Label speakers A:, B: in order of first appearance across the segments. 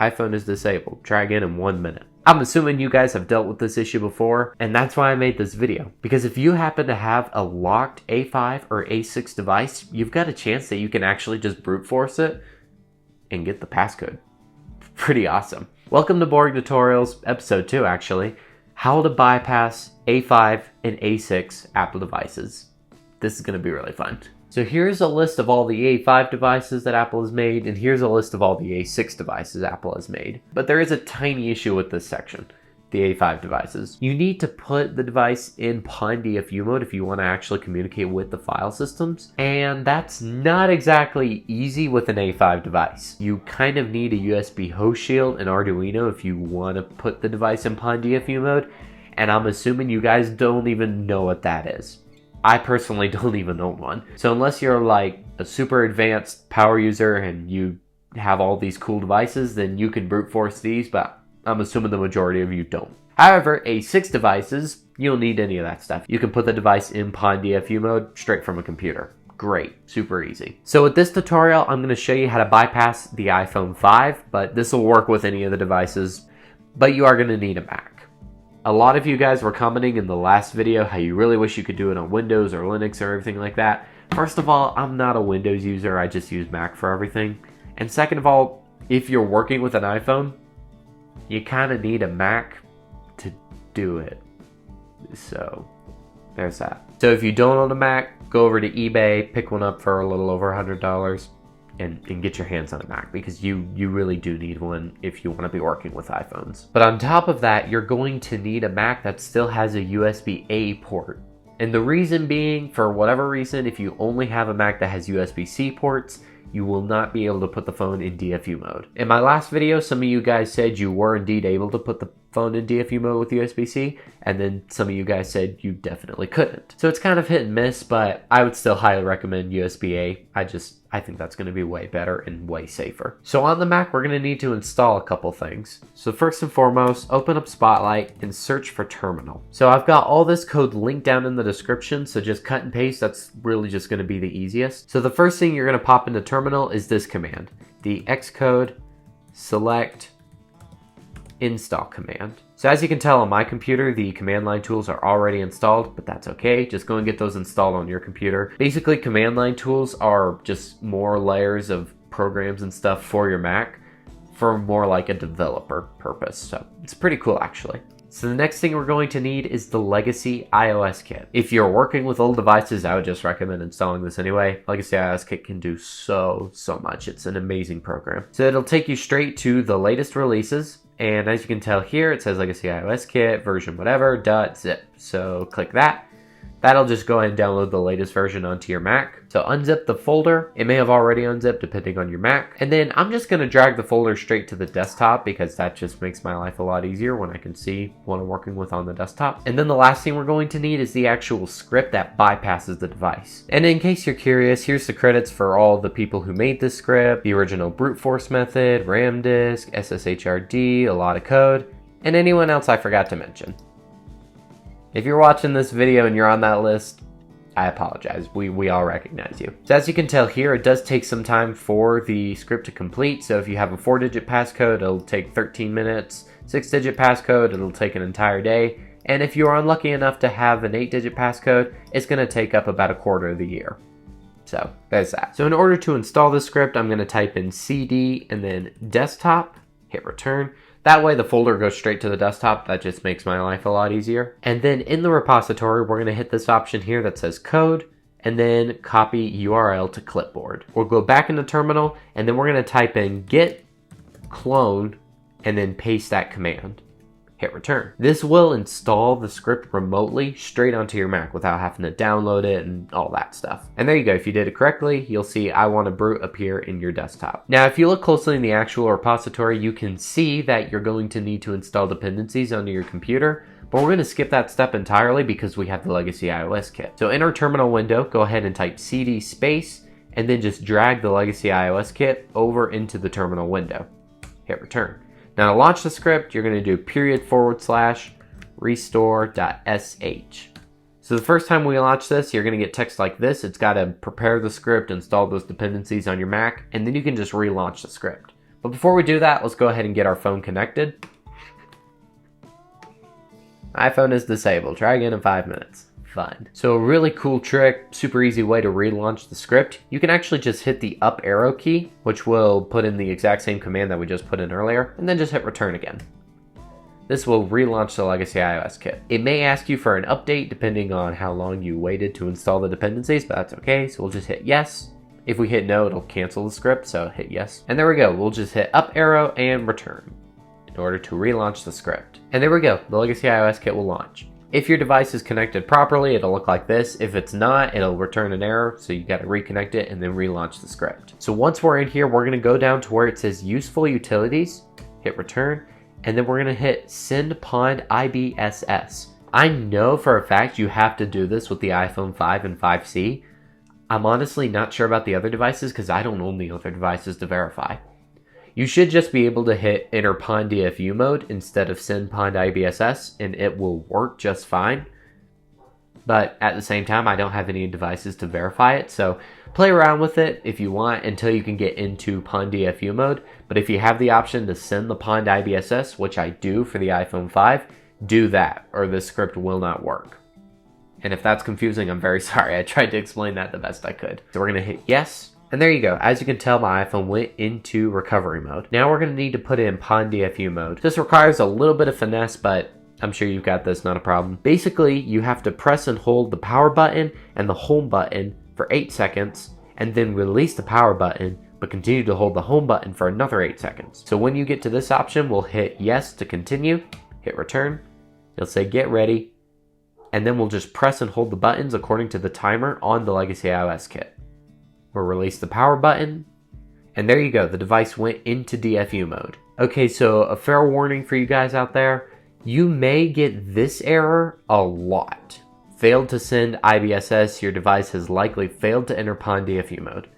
A: iPhone is disabled. Try again in 1 minute. I'm assuming you guys have dealt with this issue before, and that's why I made this video. Because if you happen to have a locked A5 or A6 device, you've got a chance that you can actually just brute force it and get the passcode. Pretty awesome. Welcome to Boring Tutorials, episode 2 actually. How to bypass A5 and A6 Apple devices. This is going to be really fun. So here's a list of all the A5 devices that Apple has made, and here's a list of all the A6 devices Apple has made. But there is a tiny issue with this section, the A5 devices. You need to put the device in PON DFU mode if you want to actually communicate with the file systems, and that's not exactly easy with an A5 device. You kind of need a USB host shield and Arduino if you want to put the device in PON DFU mode, and I'm assuming you guys don't even know what that is. I personally don't even own one. So unless you're like a super advanced power user and you have all these cool devices, then you can brute force these, but I'm assuming the majority of you don't. However, A6 devices, you don't need any of that stuff. You can put the device in PON DFU mode straight from a computer. Great, super easy. So with this tutorial, I'm going to show you how to bypass the iPhone 5, but this will work with any of the devices, but you are going to need a Mac. A lot of you guys were commenting in the last video how you really wish you could do it on Windows or Linux or everything like that. First of all, I'm not a Windows user, I just use Mac for everything. And second of all, if you're working with an iPhone, you kind of need a Mac to do it. So, there's that. So if you don't own a Mac, go over to eBay, pick one up for a little over $100. And get your hands on a Mac, because you really do need one if you want to be working with iPhones. But on top of that, you're going to need a Mac that still has a USB-A port. And the reason being, for whatever reason, if you only have a Mac that has USB-C ports, you will not be able to put the phone in DFU mode. In my last video, some of you guys said you were indeed able to put the phone in DFU mode with USB-C, and then some of you guys said you definitely couldn't. So it's kind of hit and miss, but I would still highly recommend USB-A. I think that's going to be way better and way safer. So on the Mac, we're going to need to install a couple things. So first and foremost, open up Spotlight and search for Terminal. So I've got all this code linked down in the description, so just cut and paste. That's really just going to be the easiest. So the first thing you're going to pop into Terminal is this command, the xcode-select install command. So as you can tell on my computer, the command line tools are already installed, but that's okay. Just go and get those installed on your computer. Basically, command line tools are just more layers of programs and stuff for your Mac for more like a developer purpose. So it's pretty cool actually. So the next thing we're going to need is the Legacy iOS Kit. If you're working with old devices, I would just recommend installing this anyway. Legacy iOS Kit can do so much. It's an amazing program. So it'll take you straight to the latest releases. And as you can tell here, it says Legacy iOS Kit version whatever .zip. So click that. That'll just go ahead and download the latest version onto your Mac. So unzip the folder. It may have already unzipped depending on your Mac. And then I'm just going to drag the folder straight to the desktop because that just makes my life a lot easier when I can see what I'm working with on the desktop. And then the last thing we're going to need is the actual script that bypasses the device. And in case you're curious, here's the credits for all the people who made this script, the original brute force method, RAM disk, SSHRD, a lot of code, and anyone else I forgot to mention. If you're watching this video and you're on that list, I apologize. We all recognize you. So as you can tell here, it does take some time for the script to complete. So if you have a 4-digit passcode, it'll take 13 minutes. 6-digit passcode, it'll take an entire day. And if you are unlucky enough to have an 8-digit passcode, it's going to take up about a quarter of the year. So there's that. So in order to install this script, I'm going to type in cd and then desktop, hit return. That way the folder goes straight to the desktop. That just makes my life a lot easier. And then in the repository, we're going to hit this option here that says code and then copy URL to clipboard. We'll go back into terminal and then we're going to type in git clone and then paste that command. Hit return. This will install the script remotely straight onto your Mac without having to download it and all that stuff. And there you go. If you did it correctly, you'll see I want to brute appear in your desktop. Now, if you look closely in the actual repository, you can see that you're going to need to install dependencies onto your computer, but we're going to skip that step entirely because we have the Legacy iOS Kit. So in our terminal window, go ahead and type cd space and then just drag the Legacy iOS Kit over into the terminal window. Hit return. Now to launch the script, you're going to do /restore.sh. So the first time we launch this, you're going to get text like this. It's got to prepare the script, install those dependencies on your Mac, and then you can just relaunch the script. But before we do that, let's go ahead and get our phone connected. iPhone is disabled. Try again in 5 minutes. Fine. So a really cool trick, super easy way to relaunch the script. You can actually just hit the up arrow key, which will put in the exact same command that we just put in earlier, and then just hit return again. This will relaunch the Legacy iOS kit. It may ask you for an update depending on how long you waited to install the dependencies, but that's okay. So we'll just hit yes. If we hit no, it'll cancel the script, so hit yes. And there we go. We'll just hit up arrow and return in order to relaunch the script. And there we go. The Legacy iOS kit will launch. If your device is connected properly, it'll look like this. If it's not, it'll return an error, so you got to reconnect it and then relaunch the script. So once we're in here, we're going to go down to where it says useful utilities, hit return, and then we're going to hit send pond IBSS. I know for a fact you have to do this with the iPhone 5 and 5C. I'm honestly not sure about the other devices because I don't own the other devices to verify. You should just be able to hit enter pond DFU mode instead of send pond IBSS, and it will work just fine. But at the same time, I don't have any devices to verify it, so play around with it if you want until you can get into pond DFU mode. But if you have the option to send the pond IBSS, which I do for the iPhone 5, do that, or this script will not work. And if that's confusing, I'm very sorry. I tried to explain that the best I could. So we're going to hit yes. And there you go. As you can tell, my iPhone went into recovery mode. Now we're going to need to put in pond DFU mode. This requires a little bit of finesse, but I'm sure you've got this, not a problem. Basically, you have to press and hold the power button and the home button for 8 seconds, and then release the power button, but continue to hold the home button for another 8 seconds. So when you get to this option, we'll hit yes to continue, hit return. It'll say get ready, and then we'll just press and hold the buttons according to the timer on the Legacy iOS kit. We'll release the power button, and there you go, the device went into DFU mode. Okay, so a fair warning for you guys out there, you may get this error a lot. Failed to send IBSS, your device has likely failed to enter pond DFU mode.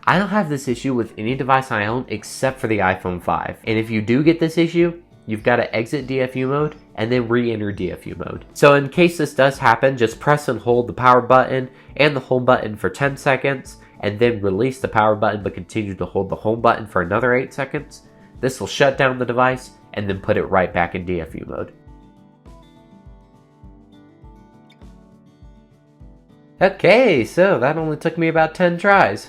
A: I don't have this issue with any device I own except for the iPhone 5, and if you do get this issue, you've got to exit DFU mode and then re-enter DFU mode. So in case this does happen, just press and hold the power button and the home button for 10 seconds, and then release the power button but continue to hold the home button for another 8 seconds. This will shut down the device and then put it right back in DFU mode. Okay, so that only took me about 10 tries.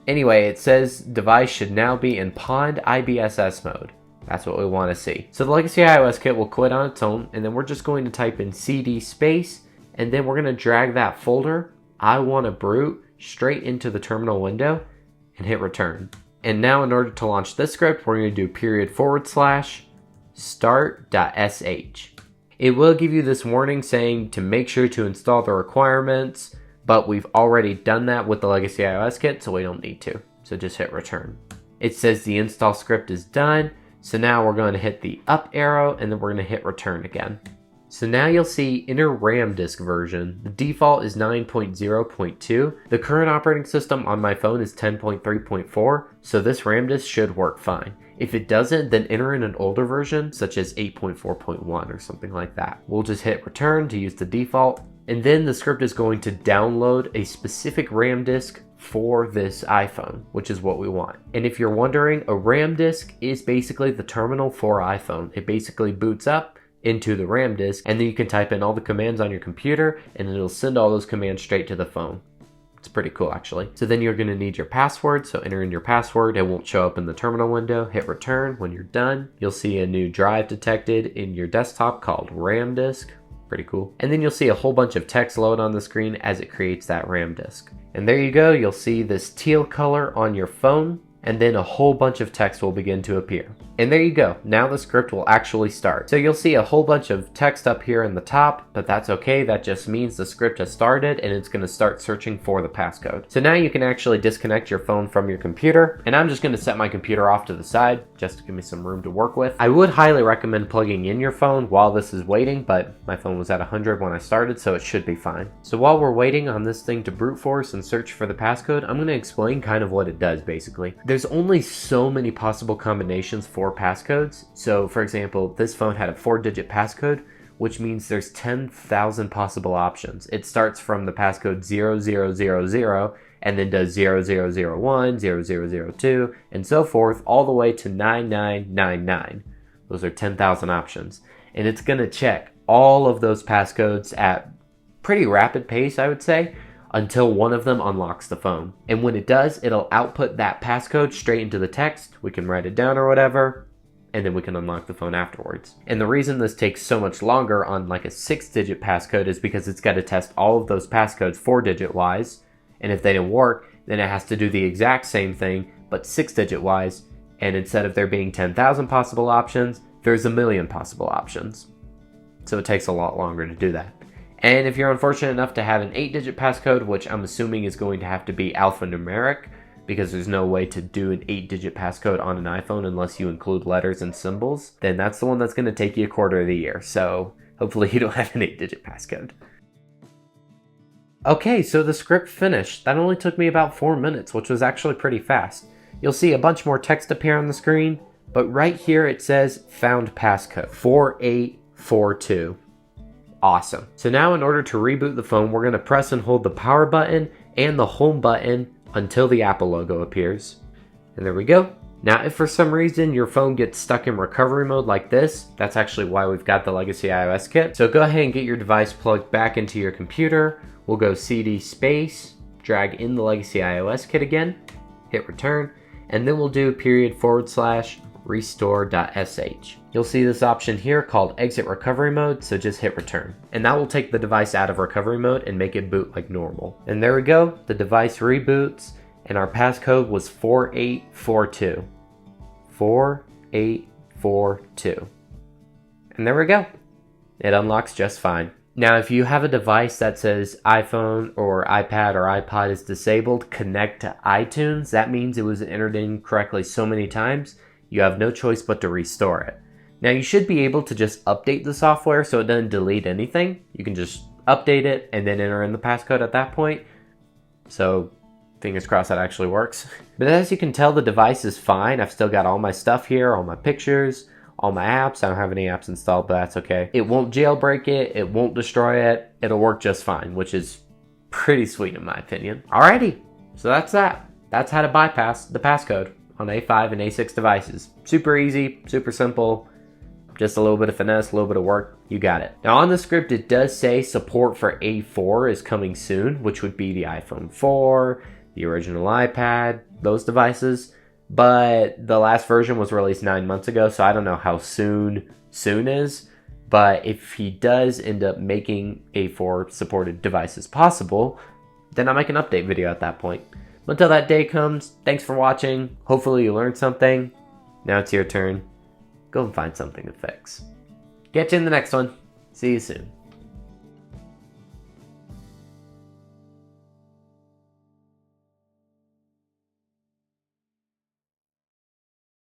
A: Anyway, it says device should now be in pond IBSS mode. That's what we want to see. So the Legacy iOS kit will quit on its own, and then we're just going to type in cd space, and then we're going to drag that folder, I want to brute, straight into the terminal window and hit return. And now in order to launch this script, we're going to do /start.sh. It will give you this warning saying to make sure to install the requirements, but we've already done that with the Legacy iOS kit, so we don't need to. So just hit return. It says the install script is done. So now we're going to hit the up arrow and then we're going to hit return again. So now you'll see inner RAM disk version. The default is 9.0.2. The current operating system on my phone is 10.3.4, so this RAM disk should work fine. If it doesn't, then enter in an older version, such as 8.4.1 or something like that. We'll just hit return to use the default, and then the script is going to download a specific RAM disk for this iPhone, which is what we want. And if you're wondering, a RAM disk is basically the terminal for iPhone. It basically boots up into the RAM disk, and then you can type in all the commands on your computer, and it'll send all those commands straight to the phone. It's pretty cool, actually. So then you're going to need your password, so enter in your password. It won't show up in the terminal window. Hit return. When you're done, you'll see a new drive detected in your desktop called RAM disk. Pretty cool. And then you'll see a whole bunch of text load on the screen as it creates that RAM disk. And there you go. You'll see this teal color on your phone, and then a whole bunch of text will begin to appear. And there you go. Now the script will actually start. So you'll see a whole bunch of text up here in the top, but that's okay. That just means the script has started and it's going to start searching for the passcode. So now you can actually disconnect your phone from your computer, and I'm just going to set my computer off to the side just to give me some room to work with. I would highly recommend plugging in your phone while this is waiting, but my phone was at 100 when I started, so it should be fine. So while we're waiting on this thing to brute force and search for the passcode, I'm going to explain kind of what it does basically. There's only so many possible combinations for passcodes. So for example, this phone had a 4-digit passcode, which means there's 10,000 possible options. It starts from the passcode 0000 and then does 0001, 0002, and so forth, all the way to 9999. Those are 10,000 options. And it's going to check all of those passcodes at pretty rapid pace, I would say, until one of them unlocks the phone. And when it does, it'll output that passcode straight into the text. We can write it down or whatever, and then we can unlock the phone afterwards. And the reason this takes so much longer on like a 6-digit passcode is because it's got to test all of those passcodes 4-digit wise, and if they didn't work, then it has to do the exact same thing, but 6-digit wise, and instead of there being 10,000 possible options, there's 1,000,000 possible options. So it takes a lot longer to do that. And if you're unfortunate enough to have an 8-digit passcode, which I'm assuming is going to have to be alphanumeric, because there's no way to do an 8-digit passcode on an iPhone unless you include letters and symbols, then that's the one that's going to take you a quarter of the year. So hopefully you don't have an 8-digit passcode. Okay, so the script finished. That only took me about 4 minutes, which was actually pretty fast. You'll see a bunch more text appear on the screen, but right here it says found passcode 4842. Awesome. So now in order to reboot the phone, we're going to press and hold the power button and the home button until the Apple logo appears. And there we go. Now if for some reason your phone gets stuck in recovery mode like this, that's actually why we've got the Legacy iOS kit. So go ahead and get your device plugged back into your computer. We'll go CD space, drag in the Legacy iOS kit again, hit return, and then we'll do /restore.sh. You'll see this option here called exit recovery mode, so just hit return. And that will take the device out of recovery mode and make it boot like normal. And there we go, the device reboots, and our passcode was 4842. 4842. And there we go. It unlocks just fine. Now, if you have a device that says iPhone or iPad or iPod is disabled, connect to iTunes, that means it was entered in correctly so many times, you have no choice but to restore it. Now, you should be able to just update the software so it doesn't delete anything. You can just update it and then enter in the passcode at that point. So, fingers crossed that actually works. But as you can tell, the device is fine. I've still got all my stuff here, all my pictures, all my apps. I don't have any apps installed, but that's okay. It won't jailbreak it. It won't destroy it. It'll work just fine, which is pretty sweet in my opinion. Alrighty, so that's that. That's how to bypass the passcode on A5 and A6 devices. Super easy, super simple. Just a little bit of finesse, a little bit of work, you got it. Now on the script, it does say support for A4 is coming soon, which would be the iPhone 4, the original iPad, those devices. But the last version was released 9 months ago, so I don't know how soon is. But if he does end up making A4 supported devices possible, then I'll make an update video at that point. Until that day comes, thanks for watching. Hopefully you learned something. Now it's your turn. Go and find something to fix. Catch you in the next one. See you soon.